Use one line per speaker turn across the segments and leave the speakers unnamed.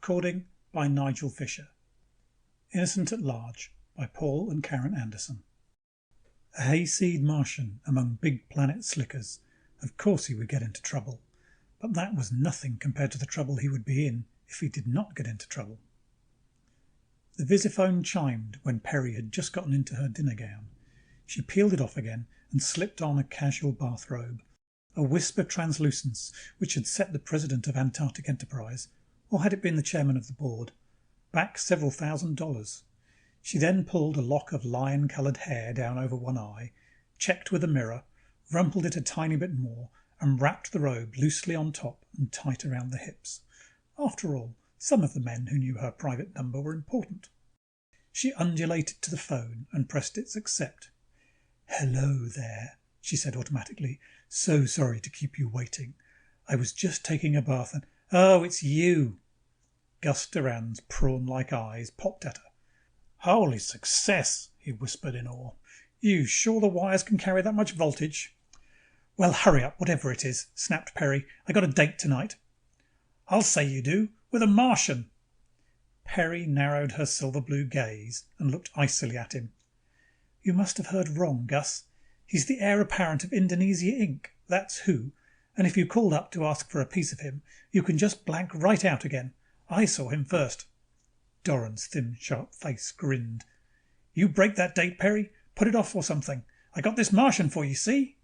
Recording by Nigel Fisher. Innocent at Large by Paul and Karen Anderson. A hayseed Martian among big planet slickers. Of course he would get into trouble. But that was nothing compared to the trouble he would be in if he did not get into trouble. The visiphone chimed when Perry had just gotten into her dinner gown. She peeled it off again and slipped on a casual bathrobe, a wisp of translucence which had set the president of Antarctic Enterprise, or had it been the chairman of the board, back several $1,000s. She then pulled a lock of lion-coloured hair down over one eye, checked with a mirror, rumpled it a tiny bit more, and wrapped the robe loosely on top and tight around the hips. After all, some of the men who knew her private number were important. She undulated to the phone and pressed its accept. "Hello there," she said automatically. "So sorry to keep you waiting. I was just taking a bath and—" "Oh, it's you." Gus Doran's prawn-like eyes popped at her. "Holy success," he whispered in awe. "You sure the wires can carry that much voltage?" "Well, hurry up, whatever it is," snapped Perry. "I got a date tonight." "I'll say you do. With a Martian." Perry narrowed her silver blue gaze and looked icily at him. "You must have heard wrong, Gus. He's the heir apparent of Indonesia Inc. That's who. And if you called up to ask for a piece of him, you can just blank right out again. I saw him first." Doran's thin, sharp face grinned. "You break that date, Perry. Put it off or something. I got this Martian for you, see?"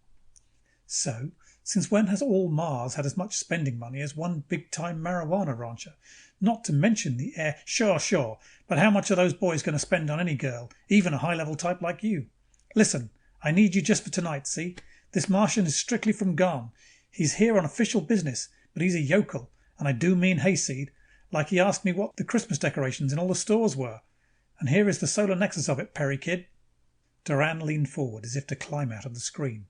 "So, since when has all Mars had as much spending money as one big-time marijuana rancher? Not to mention the heir—" Sure. But how much are those boys going to spend on any girl, even a high-level type like you? Listen, I need you just for tonight, see? This Martian is strictly from Garn. He's here on official business, but he's a yokel, and I do mean hayseed. Like he asked me what the Christmas decorations in all the stores were. And here is the solar nexus of it, Perry kid." Doran leaned forward as if to climb out of the screen.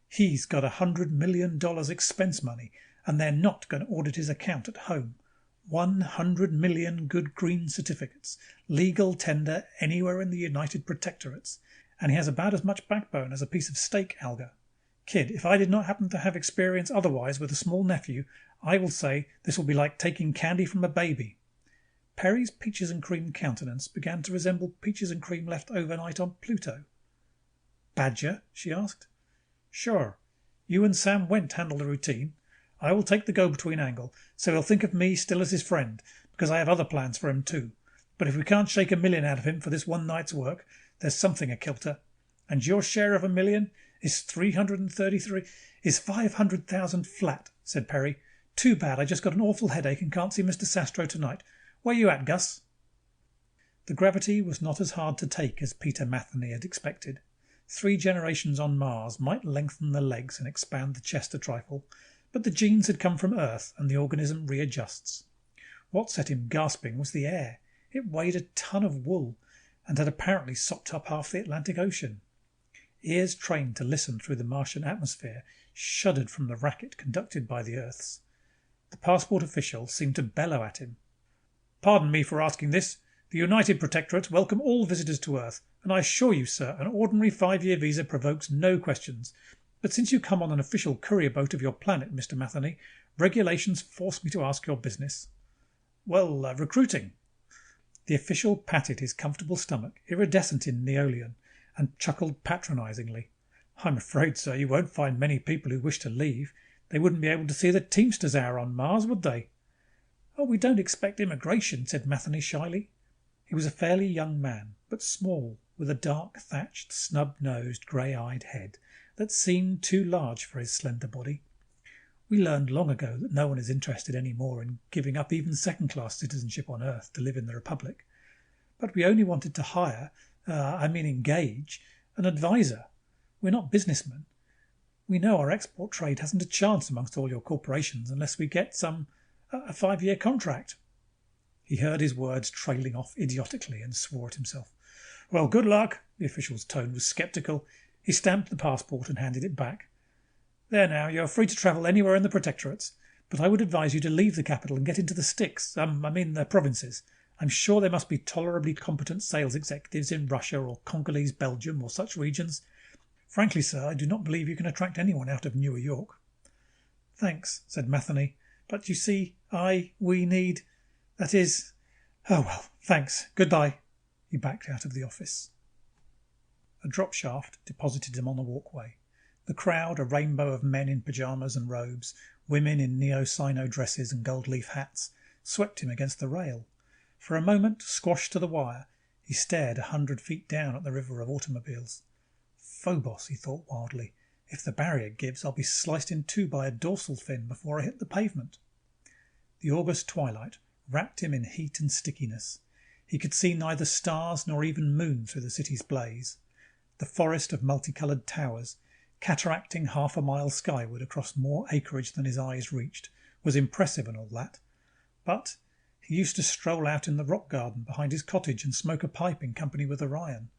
"He's got $100 million expense money, and they're not going to audit his account at home. 100 million good green certificates, legal tender anywhere in the United Protectorates, and he has about as much backbone as a piece of steak alga. Kid, if I did not happen to have experience otherwise with a small nephew, I will say this will be like taking candy from a baby." Perry's peaches and cream countenance began to resemble peaches and cream left overnight on Pluto. "Badger?" she asked. "Sure. You and Sam Wendt handle the routine. I will take the go-between angle, so he'll think of me still as his friend, because I have other plans for him too. But if we can't shake $1 million out of him for this one night's work, there's something akilter. And your share of $1 million is 333, is 500,000 flat," said Perry. "Too bad I just got an awful headache and can't see Mr. Sastro tonight. Where you at, Gus?" The gravity was not as hard to take as Peter Matheny had expected. 3 generations on Mars might lengthen the legs and expand the chest a trifle, but the genes had come from Earth and the organism readjusts. What set him gasping was the air. It weighed a ton of wool and had apparently sopped up half the Atlantic Ocean. Ears trained to listen through the Martian atmosphere shuddered from the racket conducted by the Earth's. The passport official seemed to bellow at him. "Pardon me for asking this. The United Protectorates welcome all visitors to Earth, and I assure you, sir, an ordinary 5-year visa provokes no questions. But since you come on an official courier boat of your planet, Mr. Matheny, regulations force me to ask your business." "Well, recruiting." The official patted his comfortable stomach, iridescent in Neolian, and chuckled patronizingly. "I'm afraid, sir, you won't find many people who wish to leave. They wouldn't be able to see the Teamsters Hour on Mars, would they?" "Oh, we don't expect immigration," said Matheny shyly. He was a fairly young man, but small, with a dark, thatched, snub-nosed, grey-eyed head that seemed too large for his slender body. "We learned long ago that no one is interested any more in giving up even second-class citizenship on Earth to live in the Republic. But we only wanted to hire, engage, an advisor. We're not businessmen. We know our export trade hasn't a chance amongst all your corporations unless we get a 5-year contract." He heard his words trailing off idiotically and swore at himself. "Well, good luck." The official's tone was skeptical. He stamped the passport and handed it back. "There now, you're free to travel anywhere in the Protectorates, but I would advise you to leave the capital and get into the sticks, the provinces. I'm sure there must be tolerably competent sales executives in Russia or Congolese Belgium or such regions. Frankly, sir, I do not believe you can attract anyone out of New York." "Thanks," said Matheny. "But you see, we need—" That is... Oh well, thanks. Goodbye. He backed out of the office. A drop shaft deposited him on the walkway. The crowd, a rainbow of men in pajamas and robes, women in neo-sino dresses and gold leaf hats, swept him against the rail. For a moment, squashed to the wire, he stared 100 feet down at the river of automobiles. Phobos, he thought wildly. If the barrier gives, I'll be sliced in two by a dorsal fin before I hit the pavement. The August twilight wrapped him in heat and stickiness. He could see neither stars nor even moon through the city's blaze. The forest of multicolored towers, cataracting half a mile skyward across more acreage than his eyes reached, was impressive and all that. But he used to stroll out in the rock garden behind his cottage and smoke a pipe in company with Orion.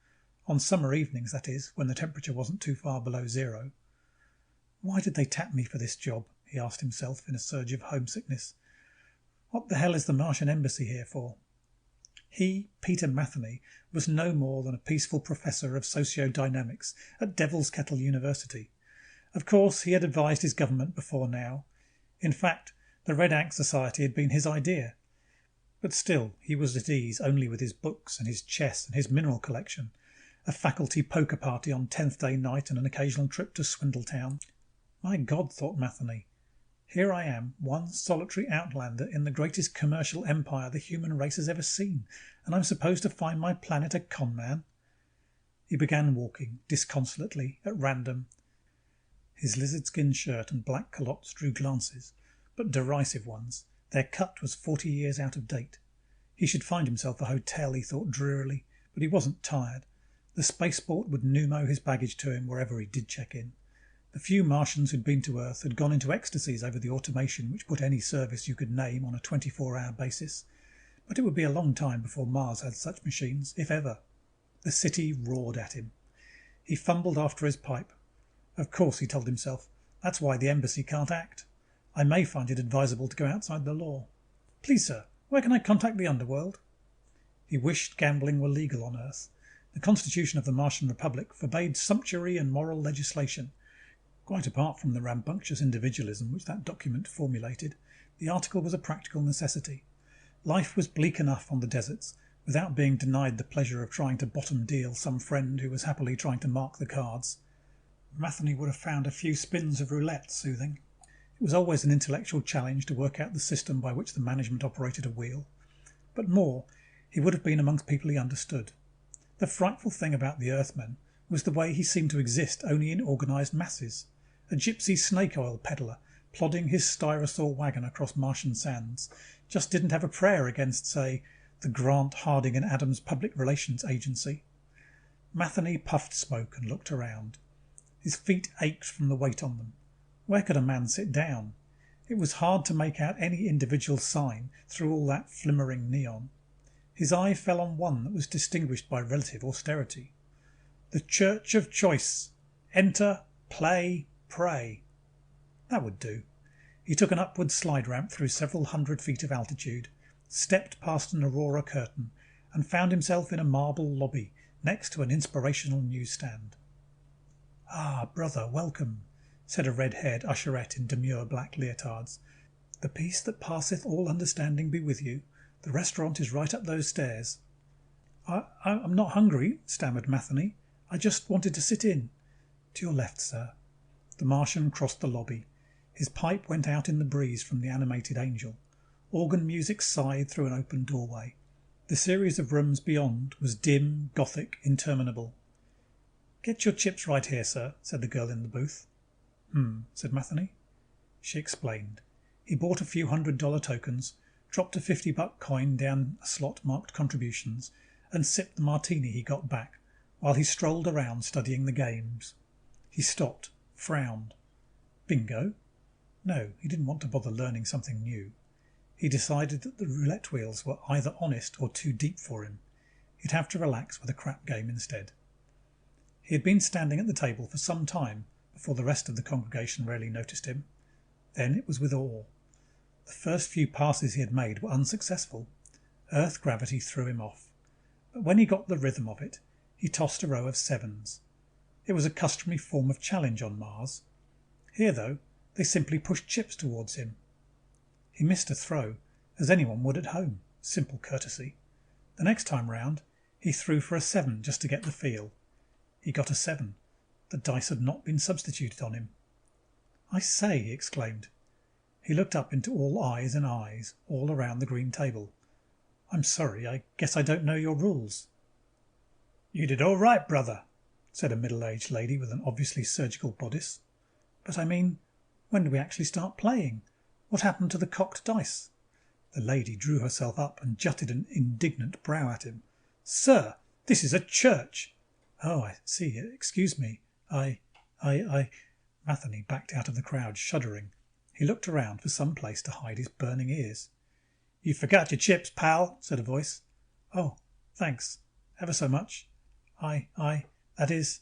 On summer evenings, that is, when the temperature wasn't too far below zero. Why did they tap me for this job? He asked himself in a surge of homesickness. What the hell is the Martian embassy here for? He, Peter Matheny, was no more than a peaceful professor of sociodynamics at Devil's Kettle University. Of course, he had advised his government before now. In fact, the Red Ankh Society had been his idea. But still, he was at ease only with his books and his chess and his mineral collection, a faculty poker party on 10th day night and an occasional trip to Swindletown. My God, thought Matheny, here I am, one solitary outlander in the greatest commercial empire the human race has ever seen, and I'm supposed to find my planet a con man? He began walking, disconsolately, at random. His lizard-skin shirt and black culottes drew glances, but derisive ones. Their cut was 40 years out of date. He should find himself a hotel, he thought drearily, but he wasn't tired. The spaceport would pneumo his baggage to him wherever he did check in. The few Martians who'd been to Earth had gone into ecstasies over the automation which put any service you could name on a 24-hour basis. But it would be a long time before Mars had such machines, if ever. The city roared at him. He fumbled after his pipe. Of course, he told himself, that's why the embassy can't act. I may find it advisable to go outside the law. Please, sir, where can I contact the underworld? He wished gambling were legal on Earth. The Constitution of the Martian Republic forbade sumptuary and moral legislation. Quite apart from the rambunctious individualism which that document formulated, the article was a practical necessity. Life was bleak enough on the deserts, without being denied the pleasure of trying to bottom deal some friend who was happily trying to mark the cards. Matheny would have found a few spins of roulette soothing. It was always an intellectual challenge to work out the system by which the management operated a wheel. But more, he would have been amongst people he understood. The frightful thing about the Earthmen was the way he seemed to exist only in organized masses. A gypsy snake oil peddler, plodding his styrosaur wagon across Martian sands, just didn't have a prayer against, say, the Grant, Harding and Adams Public Relations Agency. Matheny puffed smoke and looked around. His feet ached from the weight on them. Where could a man sit down? It was hard to make out any individual sign through all that flimmering neon. His eye fell on one that was distinguished by relative austerity. The Church of Choice. Enter, play, pray. That would do. He took an upward slide ramp through several 100 feet of altitude, stepped past an aurora curtain, and found himself in a marble lobby next to an inspirational newsstand. Ah, brother, welcome, said a red-haired usherette in demure black leotards. The peace that passeth all understanding be with you. The restaurant is right up those stairs. I'm not hungry, stammered Matheny. I just wanted to sit in. To your left, sir. The Martian crossed the lobby. His pipe went out in the breeze from the animated angel. Organ music sighed through an open doorway. The series of rooms beyond was dim, gothic, interminable. Get your chips right here, sir, said the girl in the booth. Said Matheny. She explained. He bought a few $100 tokens, dropped a $50 coin down a slot marked contributions, and sipped the martini he got back, while he strolled around studying the games. He stopped, frowned. Bingo? No, he didn't want to bother learning something new. He decided that the roulette wheels were either honest or too deep for him. He'd have to relax with a crap game instead. He had been standing at the table for some time before the rest of the congregation really noticed him. Then it was with awe. The first few passes he had made were unsuccessful. Earth gravity threw him off. But when he got the rhythm of it, he tossed a row of sevens. It was a customary form of challenge on Mars. Here, though, they simply pushed chips towards him. He missed a throw, as anyone would at home. Simple courtesy. The next time round, he threw for a 7 just to get the feel. He got a 7. The dice had not been substituted on him. I say, he exclaimed. He looked up into all eyes and eyes all around the green table. I'm sorry, I guess I don't know your rules. You did all right, brother, said a middle-aged lady with an obviously surgical bodice. But I mean, when do we actually start playing? What happened to the cocked dice? The lady drew herself up and jutted an indignant brow at him. Sir, this is a church. Oh, I see. Excuse me. I... Matheny backed out of the crowd, shuddering. He looked around for some place to hide his burning ears. You forgot your chips, pal, said a voice. Oh, thanks. Ever so much. That is...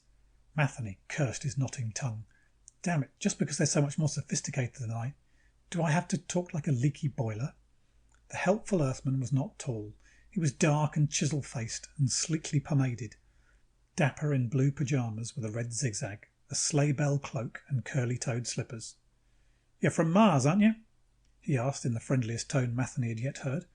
Matheny cursed his knotting tongue. Damn it, just because they're so much more sophisticated than I. Do I have to talk like a leaky boiler? The helpful earthman was not tall. He was dark and chisel-faced and sleekly pomaded. Dapper in blue pyjamas with a red zigzag, a sleigh bell cloak and curly-toed slippers. You're from Mars, aren't you? He asked in the friendliest tone Matheny had yet heard.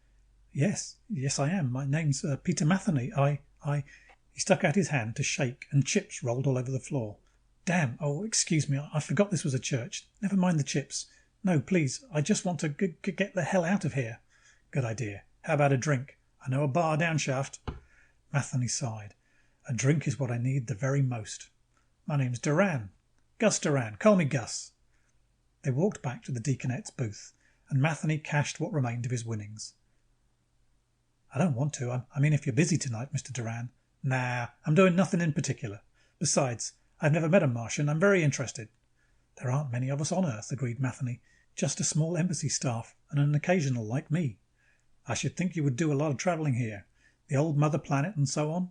Yes, I am. My name's Peter Matheny. He stuck out his hand to shake, and chips rolled all over the floor. Damn, oh, excuse me, I forgot this was a church. Never mind the chips. No, please, I just want to get the hell out of here. Good idea. How about a drink? I know a bar down shaft. Matheny sighed. A drink is what I need the very most. My name's Duran. Gus Duran. Call me Gus. They walked back to the deaconette's booth, and Matheny cashed what remained of his winnings. I don't want to. I mean, if you're busy tonight, Mr. Duran. Nah, I'm doing nothing in particular. Besides, I've never met a Martian. I'm very interested. There aren't many of us on Earth, agreed Matheny. Just a small embassy staff and an occasional like me. I should think you would do a lot of travelling here. The old mother planet and so on.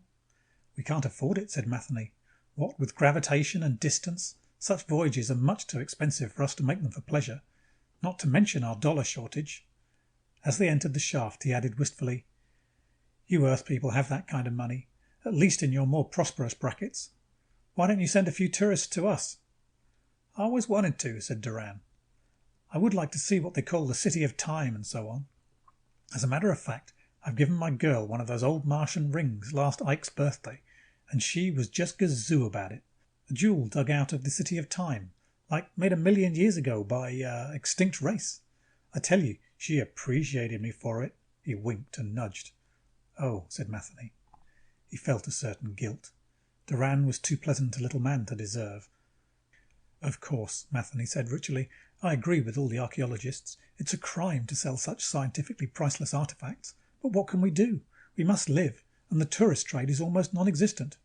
We can't afford it, said Matheny. What with gravitation and distance, such voyages are much too expensive for us to make them for pleasure. Not to mention our dollar shortage. As they entered the shaft, he added wistfully, You Earth people have that kind of money, at least in your more prosperous brackets. Why don't you send a few tourists to us? I always wanted to, said Duran. I would like to see what they call the City of Time and so on. As a matter of fact, I've given my girl one of those old Martian rings last Ike's birthday, and she was just gazoo about it. A jewel dug out of the City of Time, like made 1,000,000 years ago by, extinct race. I tell you, she appreciated me for it. He winked and nudged. Oh, said Matheny. He felt a certain guilt. Duran was too pleasant a little man to deserve. Of course, Matheny said richly, I agree with all the archaeologists. It's a crime to sell such scientifically priceless artifacts. But what can we do? We must live, and the tourist trade is almost non-existent.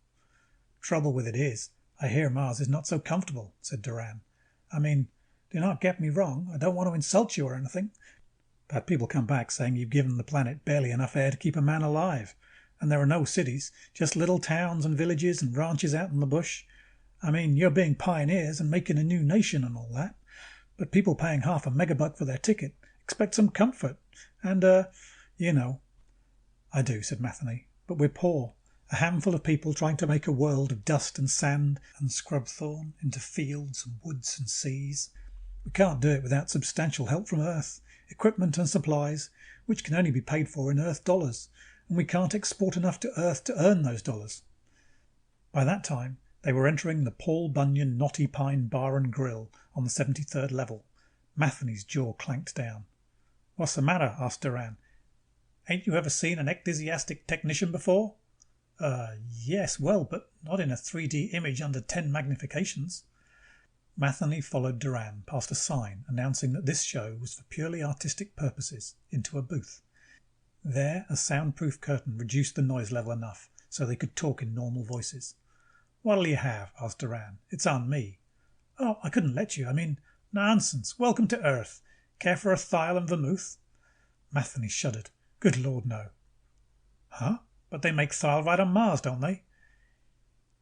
Trouble with it is, I hear Mars is not so comfortable, said Duran. I mean, do not get me wrong, I don't want to insult you or anything, but people come back saying you've given the planet barely enough air to keep a man alive, and there are no cities, just little towns and villages and ranches out in the bush. I mean, you're being pioneers and making a new nation and all that, but people paying half a megabuck for their ticket expect some comfort, and, you know. I do, said Matheny, but we're poor. A handful of people trying to make a world of dust and sand and scrub thorn into fields and woods and seas. We can't do it without substantial help from Earth, equipment and supplies, which can only be paid for in Earth dollars, and we can't export enough to Earth to earn those dollars. By that time, they were entering the Paul Bunyan Knotty Pine Bar and Grill on the 73rd level. Matheny's jaw clanked down. What's the matter? Asked Duran. Ain't you ever seen an ecdysiastic technician before? Yes, well, but not in a 3D image under 10 magnifications. Matheny followed Duran past a sign announcing that this show was for purely artistic purposes into a booth. There, a soundproof curtain reduced the noise level enough so they could talk in normal voices. What'll you have? Asked Duran. It's on me. Oh, I couldn't let you. I mean, nonsense. Welcome to Earth. Care for a thial and vermouth? Matheny shuddered. Good Lord, no. Huh? But they make thial right on Mars, don't they?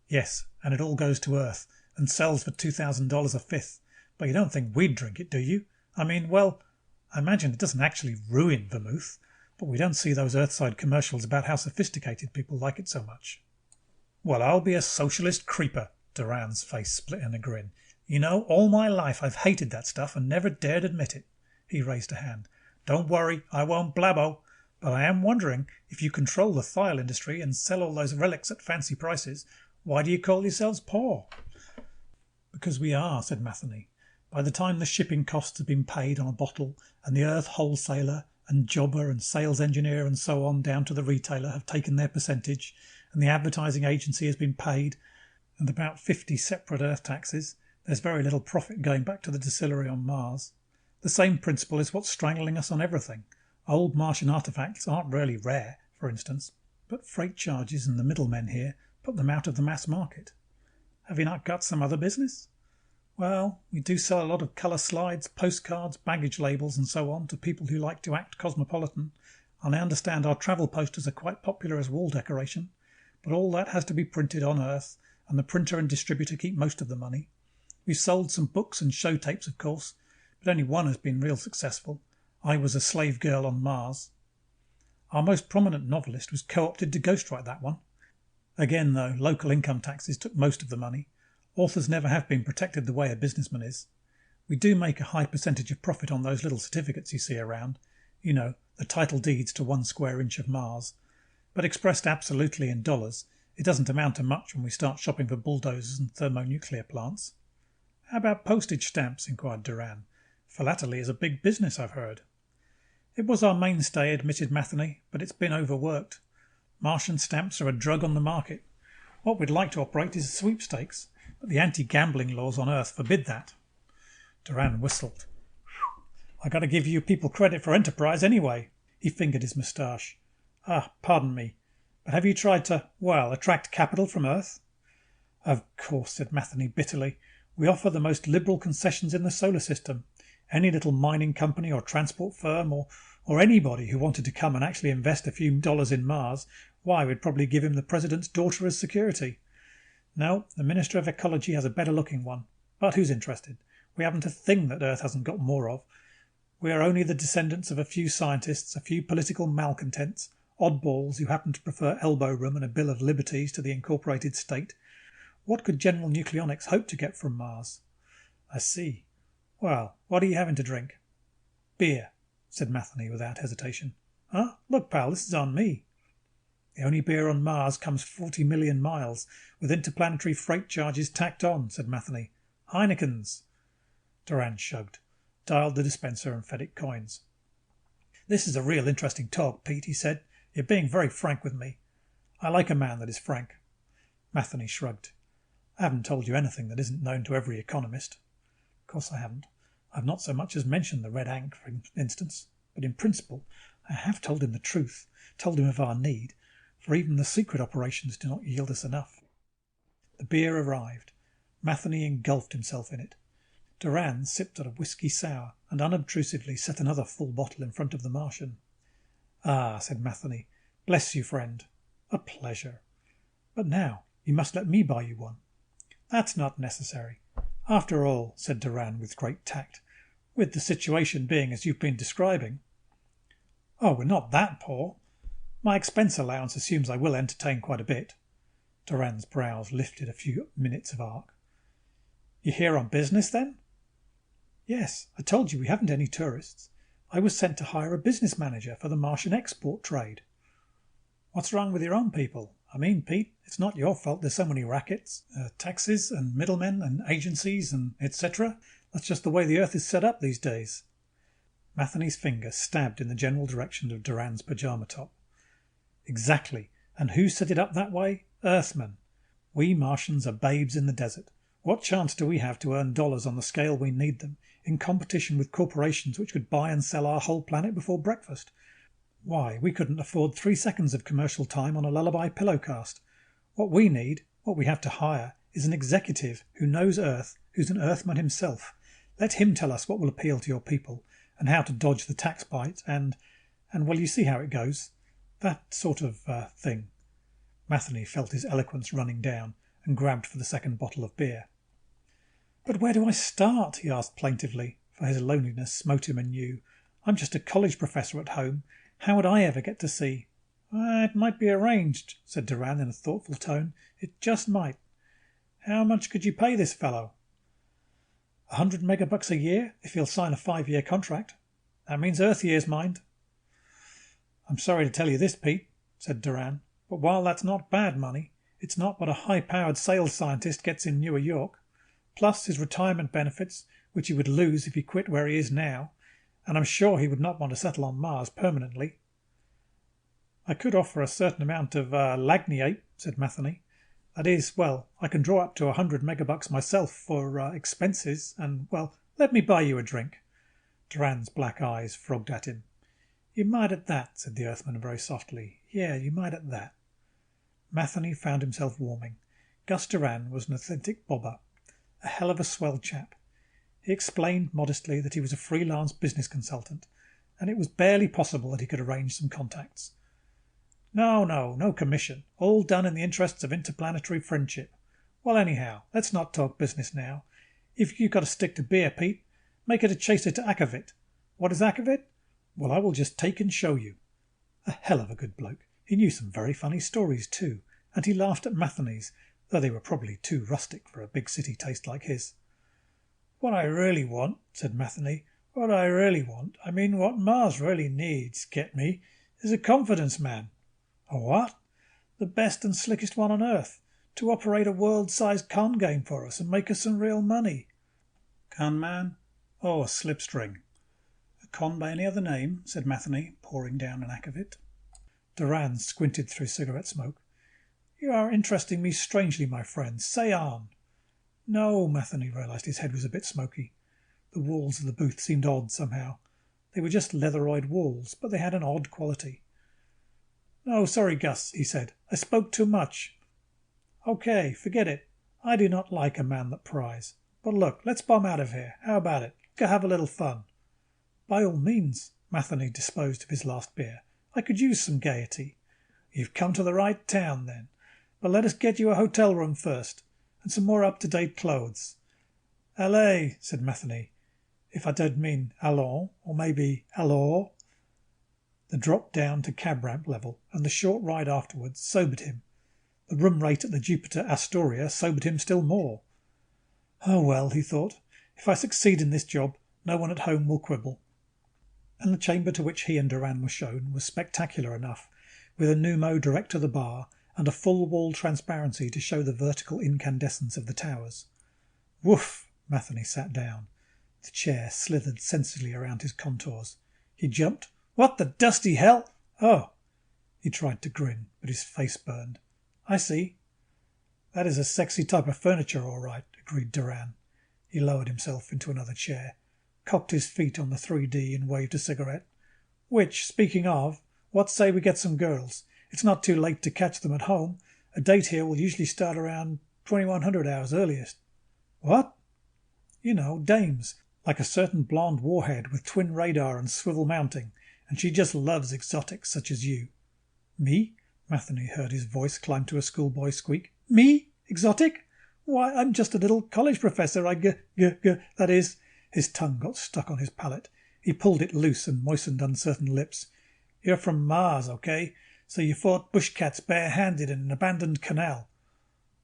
Yes, and it all goes to Earth and sells for $2,000 a fifth. But you don't think we'd drink it, do you? I mean, well, I imagine it doesn't actually ruin vermouth, but we don't see those Earthside commercials about how sophisticated people like it so much. Well, I'll be a socialist creeper. Duran's face split in a grin. You know, all my life I've hated that stuff and never dared admit it. He raised a hand. Don't worry, I won't blabbo. But I am wondering, if you control the thyle industry and sell all those relics at fancy prices, why do you call yourselves poor? Because we are, said Matheny. By the time the shipping costs have been paid on a bottle, and the earth wholesaler and jobber and sales engineer and so on down to the retailer have taken their percentage, and the advertising agency has been paid, and about 50 separate earth taxes, there's very little profit going back to the distillery on Mars. The same principle is what's strangling us on everything. Old Martian artifacts aren't really rare, for instance, but freight charges and the middlemen here put them out of the mass market. Have you not got some other business? Well, we do sell a lot of colour slides, postcards, baggage labels and so on to people who like to act cosmopolitan, and I understand our travel posters are quite popular as wall decoration, but all that has to be printed on Earth, and the printer and distributor keep most of the money. We've sold some books and show tapes, of course, but only one has been real successful. I Was a Slave Girl on Mars. Our most prominent novelist was co-opted to ghostwrite that one. Again, though, local income taxes took most of the money. Authors never have been protected the way a businessman is. We do make a high percentage of profit on those little certificates you see around. You know, the title deeds to 1 square inch of Mars. But expressed absolutely in dollars, it doesn't amount to much when we start shopping for bulldozers and thermonuclear plants. How about postage stamps? Inquired Duran. Philately is a big business, I've heard. It was our mainstay, admitted Matheny, but it's been overworked. Martian stamps are a drug on the market. What we'd like to operate is sweepstakes, but the anti-gambling laws on Earth forbid that. Duran whistled. I got to give you people credit for enterprise anyway. He fingered his moustache. Pardon me, but have you tried to, well, attract capital from Earth? Of course, said Matheny bitterly. We offer the most liberal concessions in the solar system. Any little mining company or transport firm or anybody who wanted to come and actually invest a few dollars in Mars, why, we'd probably give him the president's daughter as security. No, the Minister of Ecology has a better looking one. But who's interested? We haven't a thing that Earth hasn't got more of. We are only the descendants of a few scientists, a few political malcontents, oddballs who happen to prefer elbow room and a Bill of Liberties to the incorporated state. What could General Nucleonics hope to get from Mars? I see. Well, what are you having to drink? Beer, said Matheny without hesitation. Huh? Look, pal, this is on me. The only beer on Mars comes 40 million miles, with interplanetary freight charges tacked on, said Matheny. Heineken's. Duran shrugged, dialed the dispenser and fed it coins. This is a real interesting talk, Pete, he said. You're being very frank with me. I like a man that is frank. Matheny shrugged. I haven't told you anything that isn't known to every economist. Of course I haven't. I've not so much as mentioned the red ink, for instance. But in principle, I have told him the truth, told him of our need, for even the secret operations do not yield us enough. The beer arrived. Matheny engulfed himself in it. Duran sipped at a whiskey sour and unobtrusively set another full bottle in front of the Martian. Ah, said Matheny. Bless you, friend. A pleasure. But now, you must let me buy you one. That's not necessary. After all, said Duran with great tact, with the situation being as you've been describing. Oh, we're not that poor. My expense allowance assumes I will entertain quite a bit. Duran's brows lifted a few minutes of arc. You here on business, then? Yes, I told you we haven't any tourists. I was sent to hire a business manager for the Martian export trade. What's wrong with your own people? I mean, Pete, it's not your fault there's so many rackets, taxes and middlemen and agencies and etc. That's just the way the Earth is set up these days. Matheny's finger stabbed in the general direction of Duran's pajama top. Exactly. And who set it up that way? Earthmen. We Martians are babes in the desert. What chance do we have to earn dollars on the scale we need them, in competition with corporations which could buy and sell our whole planet before breakfast? Why, we couldn't afford 3 seconds of commercial time on a lullaby pillowcast. What we need, what we have to hire, is an executive who knows Earth, who's an Earthman himself. Let him tell us what will appeal to your people, and how to dodge the tax bite, and well, you see how it goes. That sort of thing. Matheny felt his eloquence running down, and grabbed for the second bottle of beer. But where do I start? He asked plaintively, for his loneliness smote him anew. I'm just a college professor at home. How would I ever get to see? It might be arranged, said Duran in a thoughtful tone. It just might. How much could you pay this fellow? 100 megabucks a year, if he'll sign a 5-year contract. That means Earth years, mind. I'm sorry to tell you this, Pete, said Doran, but while that's not bad money, it's not what a high-powered sales scientist gets in New York. Plus his retirement benefits, which he would lose if he quit where he is now, and I'm sure he would not want to settle on Mars permanently. I could offer a certain amount of lagniappe, said Matheny. That is, well, I can draw up to 100 megabucks myself for expenses, and, well, let me buy you a drink. Doran's black eyes frogged at him. You might at that, said the Earthman very softly. Yeah, you might at that. Matheny found himself warming. Gus Doran was an authentic bobber, a hell of a swell chap. He explained modestly that he was a freelance business consultant, and it was barely possible that he could arrange some contacts. No commission. All done in the interests of interplanetary friendship. Well, anyhow, let's not talk business now. If you've got to stick to beer, Pete, make it a chaser to akavit. What is akavit? Well, I will just take and show you. A hell of a good bloke. He knew some very funny stories, too, and he laughed at Matheny's, though they were probably too rustic for a big city taste like his. What I really want, said Matheny, what Mars really needs, get me, is a confidence man. A what? The best and slickest one on Earth, to operate a world-sized con game for us and make us some real money. Con man? Oh, a slipstring. A con by any other name, said Matheny, pouring down an akavit. Doran squinted through cigarette smoke. You are interesting me strangely, my friend. Say on. No, Matheny realized his head was a bit smoky. The walls of the booth seemed odd somehow. They were just leatheroid walls, but they had an odd quality. No, sorry, Gus, he said. I spoke too much. Okay, forget it. I do not like a man that pries. But look, let's bomb out of here. How about it? Go have a little fun. By all means, Matheny disposed of his last beer. I could use some gaiety. You've come to the right town, then. But let us get you a hotel room first, and some more up-to-date clothes. Allez, said Matheny, if I don't mean allons, or maybe alors. The drop down to cab ramp level and the short ride afterwards sobered him. The room rate at the Jupiter Astoria sobered him still more. Oh well, he thought, if I succeed in this job, no one at home will quibble. And the chamber to which he and Doran were shown was spectacular enough, with a pneumo direct to the bar and a full wall transparency to show the vertical incandescence of the towers. Woof! Matheny sat down. The chair slithered sensibly around his contours. He jumped. What the dusty hell? Oh. He tried to grin, but his face burned. I see. That is a sexy type of furniture, all right, agreed Doran. He lowered himself into another chair, cocked his feet on the 3D and waved a cigarette. Which, speaking of, what say we get some girls? It's not too late to catch them at home. A date here will usually start around 2100 hours earliest. What? You know, dames, like a certain blonde warhead with twin radar and swivel mounting, and she just loves exotics such as you. Me? Matheny heard his voice climb to a schoolboy squeak. Me? Exotic? Why, I'm just a little college professor. That is. His tongue got stuck on his palate. He pulled it loose and moistened uncertain lips. You're from Mars, okay? So you fought bushcats barehanded in an abandoned canal.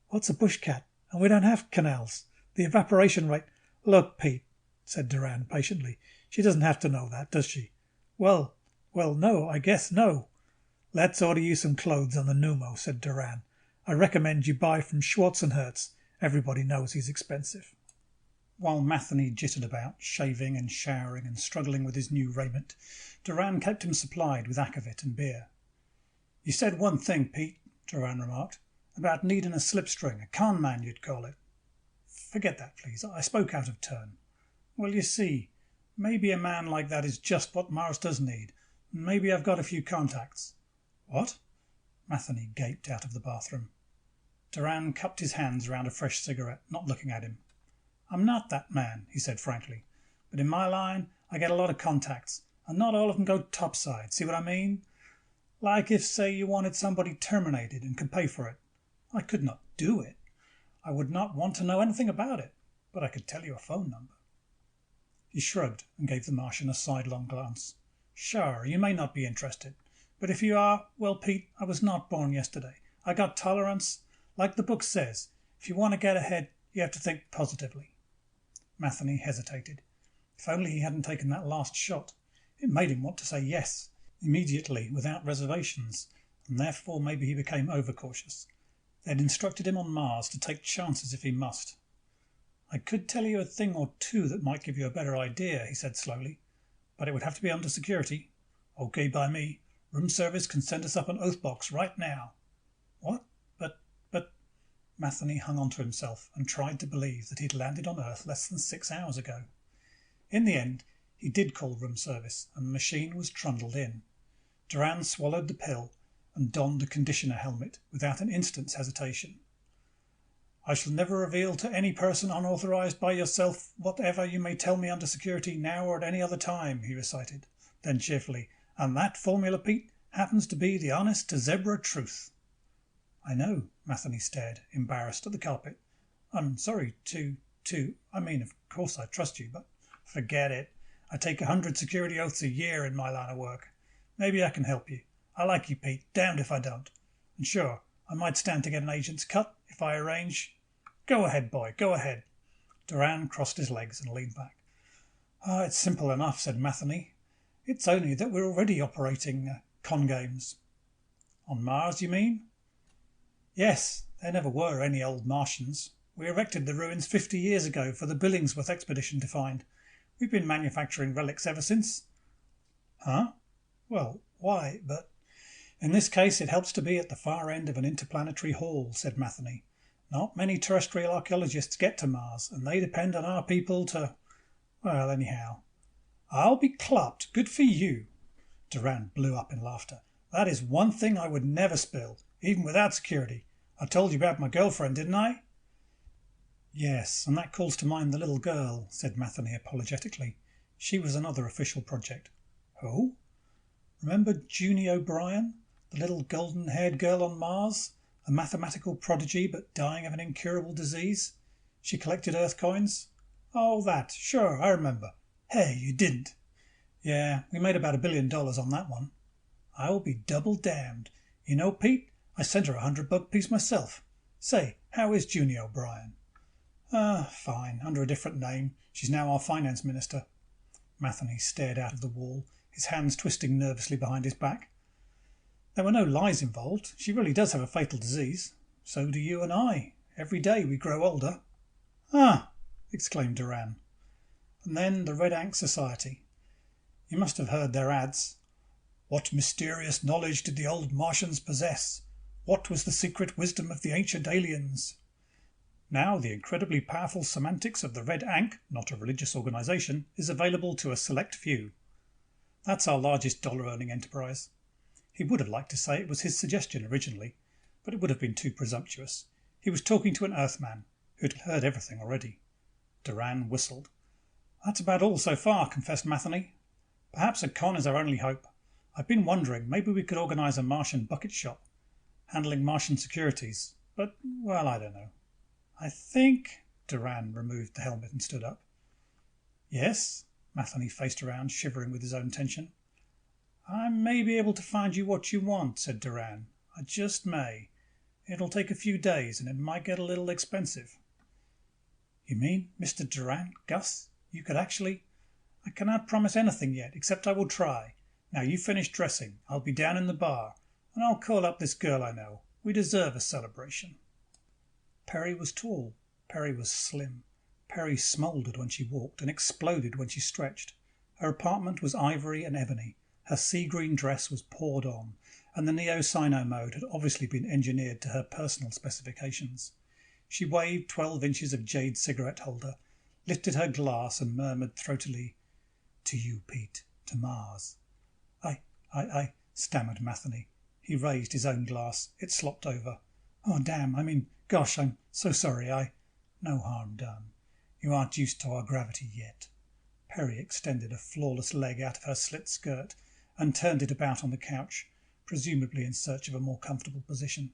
What's a bushcat? And we don't have canals. The evaporation rate... Look, Pete, said Doran patiently. She doesn't have to know that, does she? Well, no, I guess no. Let's order you some clothes on the pneumo, said Doran. I recommend you buy from Schwarzenherz. Everybody knows he's expensive. While Matheny jittered about, shaving and showering and struggling with his new raiment, Doran kept him supplied with akavit and beer. You said one thing, Pete, Doran remarked, about needing a slipstring, a con man you'd call it. Forget that, please. I spoke out of turn. Well, you see, maybe a man like that is just what Mars does need. Maybe I've got a few contacts. What? Matheny gaped out of the bathroom. Doran cupped his hands around a fresh cigarette, not looking at him. I'm not that man, he said frankly. But in my line, I get a lot of contacts, and not all of them go topside. See what I mean? Like if, say, you wanted somebody terminated and could pay for it. I could not do it. I would not want to know anything about it, but I could tell you a phone number. He shrugged and gave the Martian a sidelong glance. Sure, you may not be interested, but if you are, well, Pete, I was not born yesterday. I got tolerance. Like the book says, if you want to get ahead, you have to think positively. Matheny hesitated. If only he hadn't taken that last shot. It made him want to say yes. immediately, without reservations, and therefore maybe he became overcautious. They'd instructed him on Mars to take chances if he must. I could tell you a thing or two that might give you a better idea, he said slowly, but it would have to be under security. Okay by me. Room service can send us up an oath box right now. What? But... Matheny hung on to himself and tried to believe that he'd landed on Earth less than 6 hours ago. In the end, he did call room service, and the machine was trundled in. Duran swallowed the pill and donned a conditioner helmet without an instant's hesitation. I shall never reveal to any person unauthorized by yourself whatever you may tell me under security now or at any other time, he recited. Then cheerfully, and that formula, Pete, happens to be the honest to zebra truth. I know, Matheny stared, embarrassed at the carpet. I'm sorry I mean, of course I trust you, but forget it. I take 100 security oaths a year in my line of work. Maybe I can help you. I like you, Pete. Damned if I don't. And sure, I might stand to get an agent's cut if I arrange. Go ahead, boy. Go ahead. Duran crossed his legs and leaned back. It's simple enough, said Matheny. It's only that we're already operating con games. On Mars, you mean? Yes. There never were any old Martians. We erected the ruins 50 years ago for the Billingsworth expedition to find. We've been manufacturing relics ever since. Huh? Well, why, but... In this case, it helps to be at the far end of an interplanetary haul, said Matheny. Not many terrestrial archaeologists get to Mars, and they depend on our people to... Well, anyhow. I'll be clopped. Good for you. Duran blew up in laughter. That is one thing I would never spill, even without security. I told you about my girlfriend, didn't I? Yes, and that calls to mind the little girl, said Matheny apologetically. She was another official project. Who? Remember Junie O'Brien, the little golden-haired girl on Mars? A mathematical prodigy, but dying of an incurable disease? She collected Earth coins? Oh, that. Sure, I remember. Hey, you didn't. Yeah, we made about $1 billion on that one. I'll be double damned. You know, Pete, I sent her $100 piece myself. Say, how is Junie O'Brien? Fine, under a different name. She's now our finance minister. Matheny stared out of the wall, his hands twisting nervously behind his back. There were no lies involved. She really does have a fatal disease. So do you and I. Every day we grow older. Ah, exclaimed Duran. And then the Red Ankh Society. You must have heard their ads. What mysterious knowledge did the old Martians possess? What was the secret wisdom of the ancient aliens? Now the incredibly powerful semantics of the Red Ankh, not a religious organization, is available to a select few. That's our largest dollar-earning enterprise. He would have liked to say it was his suggestion originally, but it would have been too presumptuous. He was talking to an Earthman who'd heard everything already. Duran whistled. That's about all so far, confessed Matheny. Perhaps a con is our only hope. I've been wondering, maybe we could organize a Martian bucket shop, handling Martian securities. But, well, I don't know. I think... Duran removed the helmet and stood up. Yes? Matheny faced around, shivering with his own tension. I may be able to find you what you want, said Duran. I just may. It'll take a few days, and it might get a little expensive. You mean, Mr. Duran, Gus, you could actually... I cannot promise anything yet, except I will try. Now you finish dressing. I'll be down in the bar, and I'll call up this girl I know. We deserve a celebration. Perry was tall. Perry was slim. Perry smouldered when she walked and exploded when she stretched. Her apartment was ivory and ebony. Her sea-green dress was poured on, and the neo-cyno mode had obviously been engineered to her personal specifications. She waved 12 inches of jade cigarette holder, lifted her glass and murmured throatily, "To you, Pete, to Mars." I, stammered Matheny. He raised his own glass. It slopped over. Oh, damn, gosh, I'm so sorry, No harm done. You aren't used to our gravity yet. Perry extended a flawless leg out of her slit skirt and turned it about on the couch, presumably in search of a more comfortable position.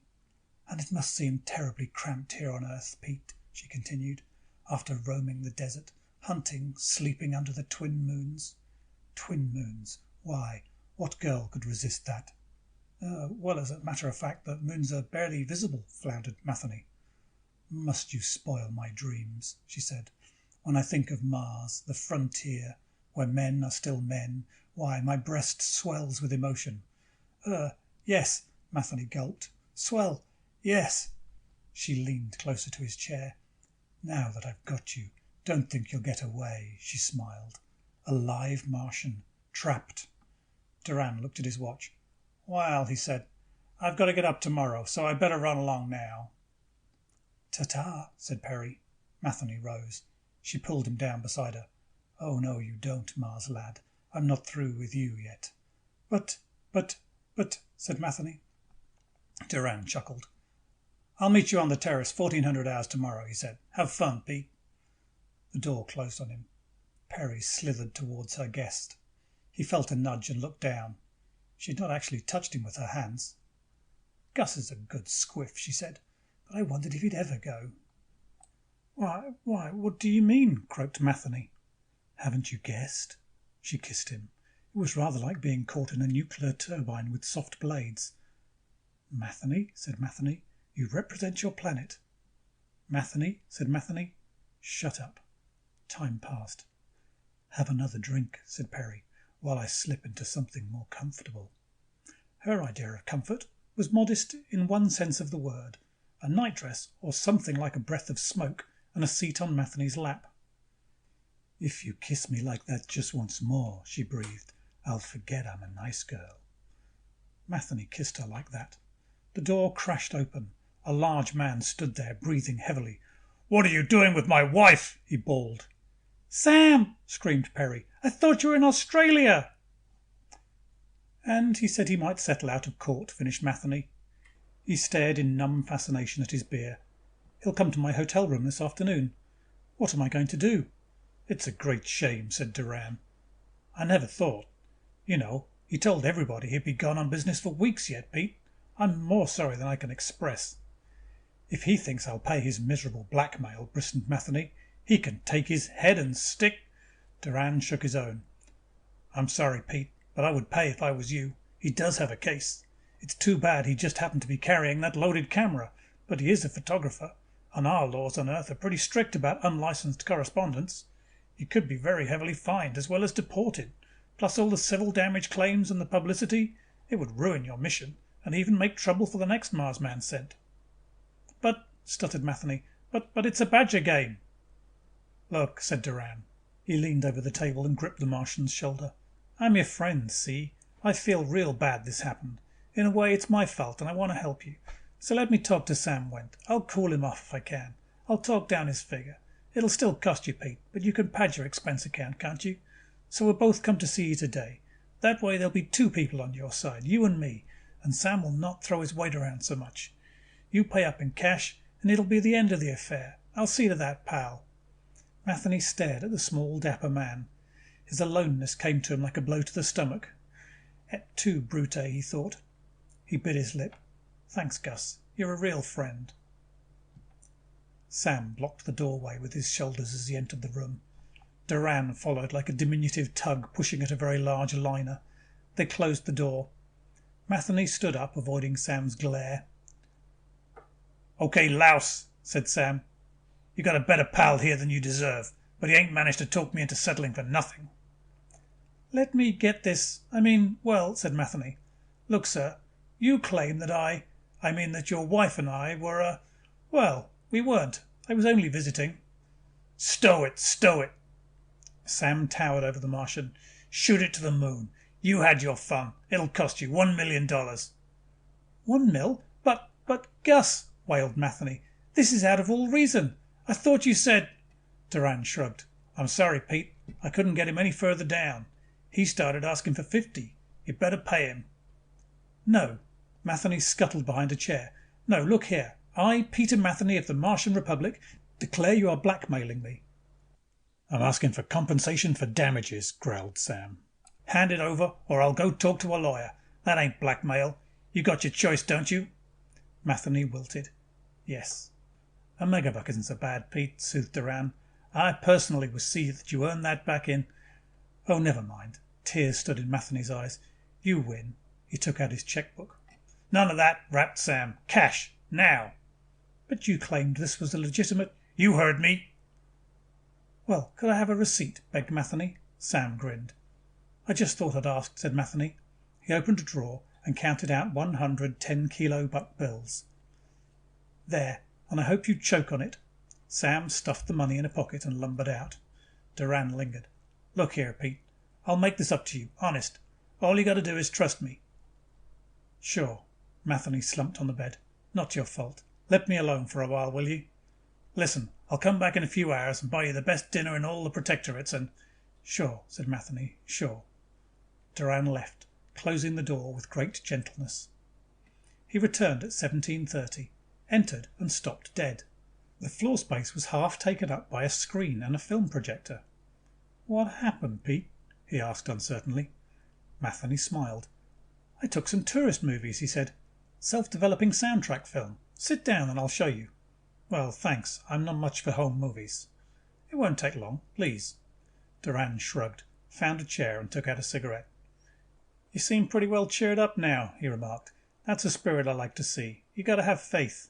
And it must seem terribly cramped here on Earth, Pete, she continued, after roaming the desert, hunting, sleeping under the twin moons. Twin moons. Why, what girl could resist that? Well, as a matter of fact, the moons are barely visible, floundered Matheny. Must you spoil my dreams, she said. When I think of Mars, the frontier, where men are still men, Why, my breast swells with emotion. Yes, Matheny gulped. Swell, yes. She leaned closer to his chair. Now that I've got you, don't think you'll get away, she smiled. A live Martian, trapped. Duran looked at his watch. Well, he said, I've got to get up tomorrow, so I better run along now. Ta-ta, said Perry. Matheny rose. She pulled him down beside her. Oh, no, you don't, Mars lad. I'm not through with you yet. But, said Matheny. Duran chuckled. I'll meet you on the terrace 1400 hours tomorrow, he said. Have fun, Pete. The door closed on him. Perry slithered towards her guest. He felt a nudge and looked down. She had not actually touched him with her hands. Gus is a good squiff, she said, but I wondered if he'd ever go. Why, what do you mean? Croaked Matheny. Haven't you guessed? She kissed him. It was rather like being caught in a nuclear turbine with soft blades. Matheny, said Matheny, you represent your planet. Matheny, said Matheny, shut up. Time passed. Have another drink, said Perry, while I slip into something more comfortable. Her idea of comfort was modest in one sense of the word, a nightdress or something like a breath of smoke and a seat on Matheny's lap. If you kiss me like that just once more, she breathed, I'll forget I'm a nice girl. Matheny kissed her like that. The door crashed open. A large man stood there, breathing heavily. What are you doing with my wife? He bawled. Sam! Screamed Perry. I thought you were in Australia! And he said he might settle out of court, finished Matheny. He stared in numb fascination at his beer. He'll come to my hotel room this afternoon. What am I going to do? It's a great shame, said Duran. I never thought. You know, he told everybody he'd be gone on business for weeks yet, Pete. I'm more sorry than I can express. If he thinks I'll pay his miserable blackmail, bristled Matheny, he can take his head and stick. Duran shook his own. I'm sorry, Pete, but I would pay if I was you. He does have a case. It's too bad he just happened to be carrying that loaded camera, but he is a photographer, and our laws on Earth are pretty strict about unlicensed correspondence. He could be very heavily fined as well as deported, plus all the civil damage claims and the publicity. It would ruin your mission, and even make trouble for the next Marsman sent. But, stuttered Matheny, but it's a badger game. Look, said Duran. He leaned over the table and gripped the Martian's shoulder. I'm your friend, see? I feel real bad this happened. In a way, it's my fault, and I want to help you. So let me talk to Sam Wendt. I'll cool him off if I can. I'll talk down his figure. It'll still cost you, Pete, but you can pad your expense account, can't you? So we'll both come to see you today. That way there'll be two people on your side, you and me, and Sam will not throw his weight around so much. You pay up in cash, and it'll be the end of the affair. I'll see to that, pal. Matheny stared at the small, dapper man. His aloneness came to him like a blow to the stomach. Et tu, Brute, he thought. He bit his lip. Thanks, Gus. You're a real friend. Sam blocked the doorway with his shoulders as he entered the room. Duran followed like a diminutive tug pushing at a very large liner. They closed the door. Matheny stood up, avoiding Sam's glare. Okay, louse, said Sam. You got a better pal here than you deserve, but he ain't managed to talk me into settling for nothing. Let me get this. Well, said Matheny. Look, sir, you claim that that your wife and I were, well, we weren't. I was only visiting. Stow it, stow it. Sam towered over the Martian. Shoot it to the moon. You had your fun. It'll cost you $1 million. 1 mil? But, Gus, wailed Matheny, this is out of all reason. I thought you said... Duran shrugged. I'm sorry, Pete. I couldn't get him any further down. He started asking for 50. You'd better pay him. No. Matheny scuttled behind a chair. No, look here. I, Peter Matheny of the Martian Republic, declare you are blackmailing me. I'm asking for compensation for damages, growled Sam. Hand it over, or I'll go talk to a lawyer. That ain't blackmail. You got your choice, don't you? Matheny wilted. Yes. A megabuck isn't so bad, Pete, soothed Duran. I personally will see that you earn that back in... Oh, never mind. Tears stood in Matheny's eyes. You win. He took out his checkbook. None of that, rapped Sam. Cash. Now. But you claimed this was a legitimate... You heard me. Well, could I have a receipt? Begged Matheny. Sam grinned. I just thought I'd ask, said Matheny. He opened a drawer and counted out 100 10-kilo buck bills. There, and I hope you choke on it. Sam stuffed the money in a pocket and lumbered out. Duran lingered. Look here, Pete. I'll make this up to you, honest. All you got to do is trust me. Sure. Matheny slumped on the bed. Not your fault. Let me alone for a while, will you? Listen, I'll come back in a few hours and buy you the best dinner in all the protectorates and... Sure, said Matheny. Sure. Duran left, closing the door with great gentleness. He returned at 17:30, entered and stopped dead. The floor space was half taken up by a screen and a film projector. What happened, Pete? He asked uncertainly. Matheny smiled. I took some tourist movies, he said. Self-developing soundtrack film. Sit down and I'll show you. Well, thanks. I'm not much for home movies. It won't take long, please. Duran shrugged, found a chair and took out a cigarette. You seem pretty well cheered up now, he remarked. That's a spirit I like to see. You got to have faith.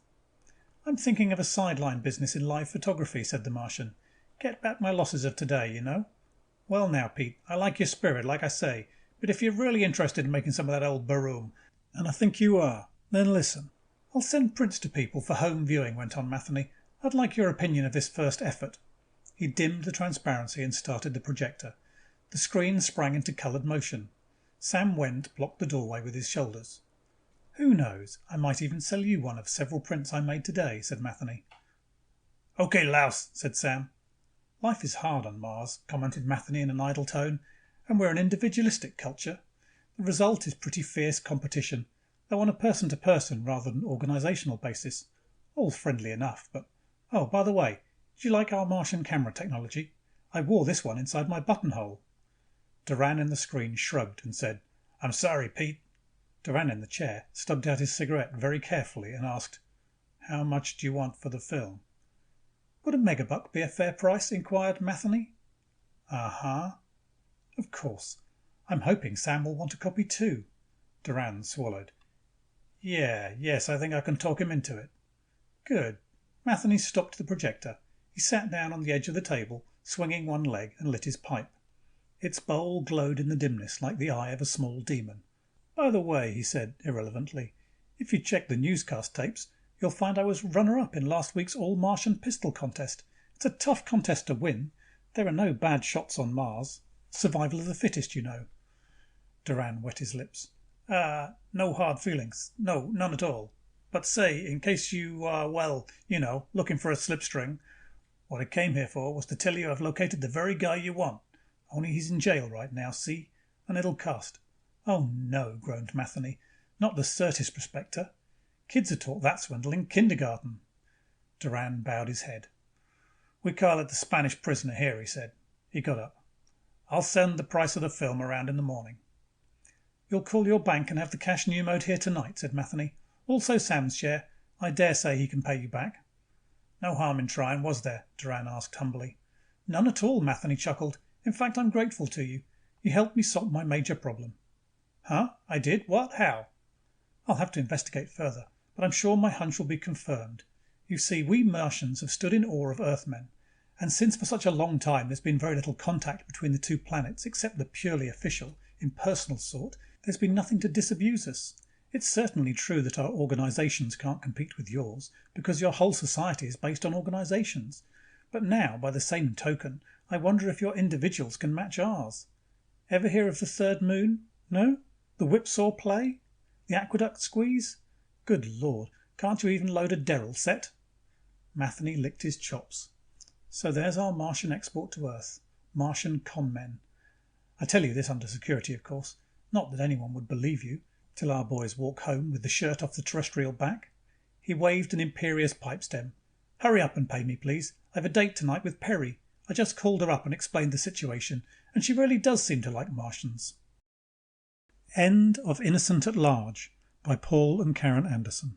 I'm thinking of a sideline business in live photography, said the Martian. Get back my losses of today, you know. Well now, Pete, I like your spirit, like I say, but if you're really interested in making some of that old baroom, and I think you are, then listen. I'll send prints to people for home viewing, went on Matheny. I'd like your opinion of this first effort. He dimmed the transparency and started the projector. The screen sprang into coloured motion. Sam Wendt blocked the doorway with his shoulders. Who knows? I might even sell you one of several prints I made today, said Matheny. Okay, louse, said Sam. Life is hard on Mars, commented Matheny in an idle tone, and we're an individualistic culture. The result is pretty fierce competition, though on a person-to-person rather than organisational basis. All friendly enough, but... Oh, by the way, did you like our Martian camera technology? I wore this one inside my buttonhole. Duran in the screen shrugged and said, I'm sorry, Pete. Duran in the chair stubbed out his cigarette very carefully and asked, How much do you want for the film? Would a megabuck be a fair price? Inquired Matheny. Uh-huh. Of course. I'm hoping Sam will want a copy too. Duran swallowed. Yes, I think I can talk him into it. Good. Matheny stopped the projector. He sat down on the edge of the table, swinging one leg, and lit his pipe. Its bowl glowed in the dimness like the eye of a small demon. By the way, he said irrelevantly, if you check the newscast tapes, you'll find I was runner-up in last week's all-Martian pistol contest. It's a tough contest to win. There are no bad shots on Mars. Survival of the fittest, you know. Duran wet his lips. No hard feelings. No, none at all. But say, in case you are, well, you know, looking for a slipstring, what I came here for was to tell you I've located the very guy you want. Only he's in jail right now, see? And it'll cost. Oh no, groaned Matheny. Not the Certis prospector. Kids are taught that swindle in kindergarten. Duran bowed his head. We call it the Spanish prisoner here, he said. He got up. I'll send the price of the film around in the morning. You'll call your bank and have the cash pneumoed here tonight, said Matheny. Also Sam's share. I dare say he can pay you back. No harm in trying, was there? Duran asked humbly. None at all, Matheny chuckled. In fact, I'm grateful to you. You helped me solve my major problem. Huh? I did? What? How? I'll have to investigate further, but I'm sure my hunch will be confirmed. You see, we Martians have stood in awe of Earthmen, and since for such a long time there's been very little contact between the two planets except the purely official, impersonal sort, there's been nothing to disabuse us. It's certainly true that our organizations can't compete with yours, because your whole society is based on organizations. But now, by the same token, I wonder if your individuals can match ours. Ever hear of the third moon? No? The whipsaw play? The aqueduct squeeze? Good Lord, can't you even load a Derrill set? Matheny licked his chops. So there's our Martian export to Earth. Martian con men. I tell you this under security, of course. Not that anyone would believe you, till our boys walk home with the shirt off the terrestrial back. He waved an imperious pipe stem. Hurry up and pay me, please. I've a date tonight with Perry. I just called her up and explained the situation, and she really does seem to like Martians. End of Innocent at Large by Paul and Karen Anderson.